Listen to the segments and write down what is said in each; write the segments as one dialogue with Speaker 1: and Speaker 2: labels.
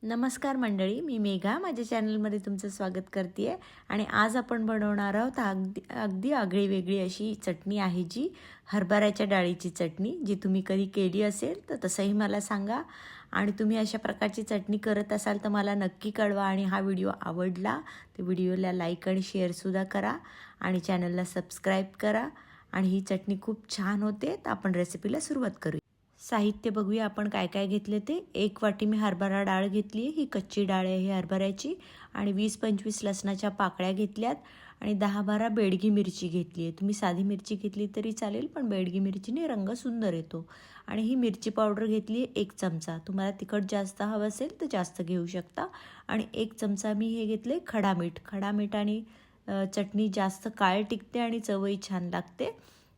Speaker 1: नमस्कार मंडळी, मी मेघा माझ्या चॅनलमध्ये तुमचं स्वागत करते आहे. आणि आज आपण बनवणार आहोत अगदी आगळी वेगळी अशी चटणी आहे, जी हरभऱ्याच्या डाळीची चटणी. जी तुम्ही कधी केली असेल तर तसंही मला सांगा. आणि तुम्ही अशा प्रकारची चटणी करत असाल तर मला नक्की कळवा. आणि हा व्हिडिओ आवडला तर व्हिडिओला लाईक आणि शेअरसुद्धा करा आणि चॅनलला सबस्क्राईब करा. आणि ही चटणी खूप छान होते. तर आपण रेसिपीला सुरुवात करूया. साहित्य बघूया आपण काय काय घेतले ते. 1 वाटी मी हरभरा डाळ घेतली, ही कच्ची डाळ आहे ही हरभऱ्याची. आणि 20-25 लसणाच्या पाकळ्या घेतल्यात आणि 10-12 बेडगी मिरची घेतली आहे. तुम्ही साधी मिरची घेतली तरी चालेल, पण बेडगी मिरचीने रंग सुंदर येतो. आणि ही मिरची पावडर घेतली आहे 1 चमचा. तुम्हाला तिखट जास्त हवं असेल तर जास्त घेऊ शकता. आणि 1 चमचा मी हे घेतले खडा मीठ. खडा मीठाने चटणी जास्त काळ टिकते आणि चवही छान लागते.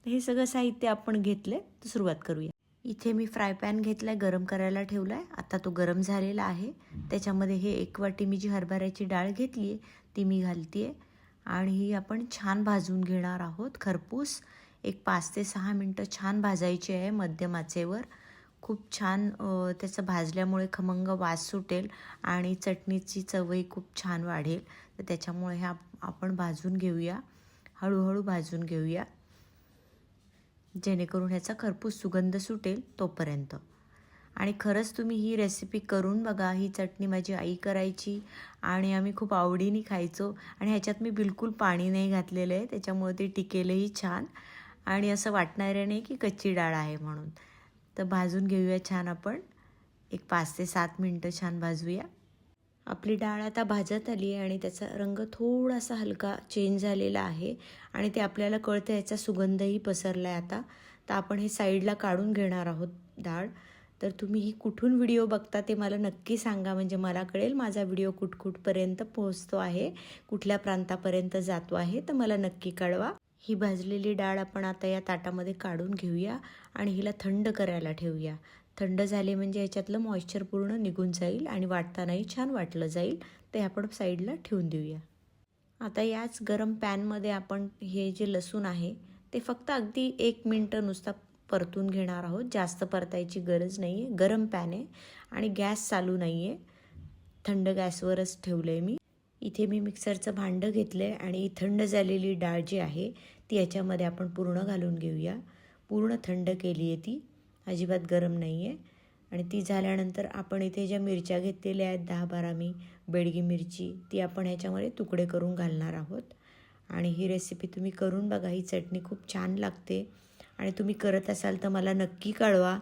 Speaker 1: हे सगळं साहित्य आपण घेतले. तर सुरुवात करूया. इथे मी फ्राय पॅन घेतलाय, गरम करायला ठेवलाय. आता तो गरम झालेला आहे. त्याच्यामध्ये हे 1 वाटी मी जी हरभऱ्याची डाळ घेतली आहे ती मी घालते आणि ही आपण छान भाजून घेणार आहोत. खरपूस एक 5 ते 6 मिनटं छान भाजायची आहे मध्यम आचेवर. खूप छान त्याचं भाजल्यामुळे खमंग वास सुटेल आणि चटणीची चवही खूप छान वाढेल. तर त्याच्यामुळे हे आपण भाजून घेऊया, हळूहळू भाजून घेऊया, जेणेकरून ह्याचा खरपूस सुगंध सुटेल तोपर्यंत. आणि खरंच तुम्ही ही रेसिपी करून बघा. ही चटणी माझी आई करायची आणि आम्ही खूप आवडीने खायचो. आणि ह्याच्यात मी बिलकुल पाणी नाही घातलेलं आहे, त्याच्यामुळे ती टिकेलही छान आणि असं वाटणार नाही की कच्ची डाळ आहे म्हणून. तर भाजून घेऊया छान आपण. एक 5 ते 7 मिनटं छान भाजूया. आपली डाळ आता भाजत आली आहे आणि त्याचा रंग थोडासा हलका चेंज झालेला आहे आणि ते आपल्याला कळतं, याचा सुगंधही पसरला आहे आता. तर आपण हे साईडला काढून घेणार आहोत डाळ. तर तुम्ही ही कुठून व्हिडिओ बघता ते मला नक्की सांगा, म्हणजे मला कळेल माझा व्हिडिओ कुठपर्यंत पोहोचतो आहे, कुठल्या प्रांतापर्यंत जातो आहे. तर मला नक्की कळवा. ही भाजलेली डाळ आपण आता या ताटामध्ये काढून घेऊया आणि हिला थंड करायला ठेवूया. थंड झाले म्हणजे याच्यातलं मॉइश्चर पूर्ण निघून जाईल आणि वाटतानाही छान वाटलं जाईल. ते आपण साईडला ठेवून देऊया. आता याच गरम पॅनमध्ये आपण हे जे लसूण आहे ते फक्त अगदी 1 मिनटं नुसता परतून घेणार आहोत. जास्त परतायची गरज नाही आहे. गरम पॅन आहे आणि गॅस चालू नाही आहे, थंड गॅसवरच ठेवलं आहे मी. इथे मी मिक्सरचं भांडं घेतलं आहे आणि थंड झालेली डाळ जी आहे ती याच्यामध्ये आपण पूर्ण घालून घेऊया. पूर्ण थंड केली आहे ती, अजिबात गरम नाही आहे. आणि ती झाल्यानंतर आपण इथे ज्या मिरच्या घेतलेल्या आहेत 10-12 मी बेडगी मिरची, ती आपण ह्याच्यामध्ये तुकडे करून घालणार आहोत. आणि ही रेसिपी तुम्ही करून बघा. ही चटणी खूप छान लागते आणि तुम्ही करत असाल तर मला नक्की कळवा.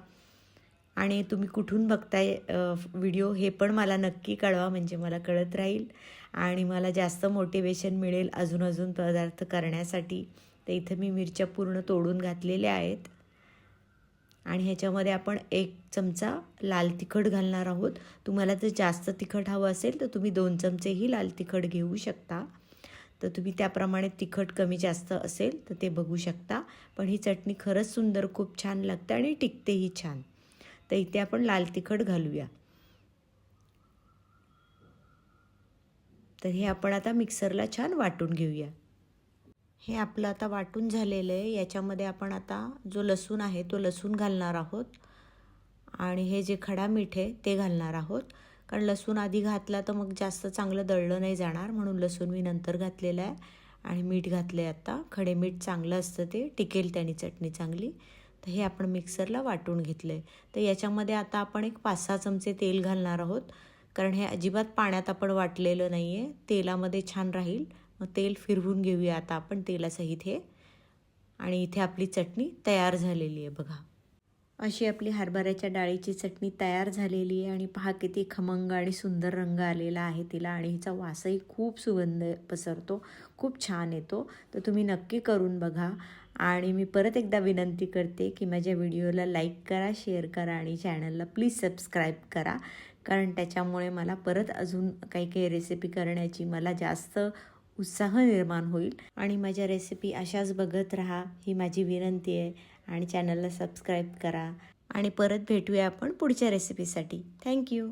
Speaker 1: आणि तुम्ही कुठून बघताय व्हिडिओ हे पण मला नक्की कळवा, म्हणजे मला कळत राहील आणि मला जास्त मोटिवेशन मिळेल अजून पदार्थ करण्यासाठी. तर इथं मी मिरच्या पूर्ण तोडून घातलेल्या आहेत आणि ह्याच्यामध्ये आपण 1 चमचा लाल तिखट घालणार आहोत. तुम्हाला जर जास्त तिखट हवं असेल तर तुम्ही 2 चमचेही लाल तिखट घेऊ शकता. तर तुम्ही त्याप्रमाणे तिखट कमी जास्त असेल तर ते बघू शकता. पण ही चटणी खरंच सुंदर, खूप छान लागते आणि टिकतेही छान. तर इथे आपण लाल तिखट घालूया. तर हे आपण आता मिक्सरला छान वाटून घेऊया. हे आपलं आता वाटून झालेलं आहे. याच्यामध्ये आपण आता जो लसूण आहे तो लसूण घालणार आहोत आणि हे जे खडा मीठ आहे ते घालणार आहोत. कारण लसूण आधी घातला तर मग जास्त चांगलं दळलं नाही जाणार, म्हणून लसूण मी नंतर घातलेलं आहे. आणि मीठ घातले आता. खडे मीठ चांगलं असतं, ते टिकेल त्याने चटणी चांगली. तर हे आपण मिक्सरला वाटून घेतलं आहे. तर याच्यामध्ये आता आपण एक 5-6 चमचे तेल घालणार आहोत, कारण हे अजिबात पाण्यात आपण वाटलेलं नाही आहे, तेलामध्ये छान राहील. मग तेल फिरवून घेऊया आता आपण तेलासहित हे. आणि इथे आपली चटणी तयार झालेली आहे बघा. अशी आपली हरभऱ्याच्या डाळीची चटणी तयार झालेली आहे आणि पहा किती खमंग आणि सुंदर रंग आलेला आहे तिला. आणि हिचा वासही खूप सुगंध पसरतो, खूप छान येतो. तर तुम्ही नक्की करून बघा. आणि मी परत एकदा विनंती करते की माझ्या व्हिडिओला लाईक करा, शेअर करा आणि चॅनलला प्लीज सबस्क्राईब करा, कारण त्याच्यामुळे मला परत अजून काही रेसिपी करण्याची मला जास्त उत्साह निर्माण होईल. आणि माझ्या रेसिपी अशाच बघत राहा, ही माझी विनंती आहे. आणि चॅनलला सबस्क्राईब करा आणि परत भेटूया आपण पुढच्या रेसिपीसाठी. थँक्यू.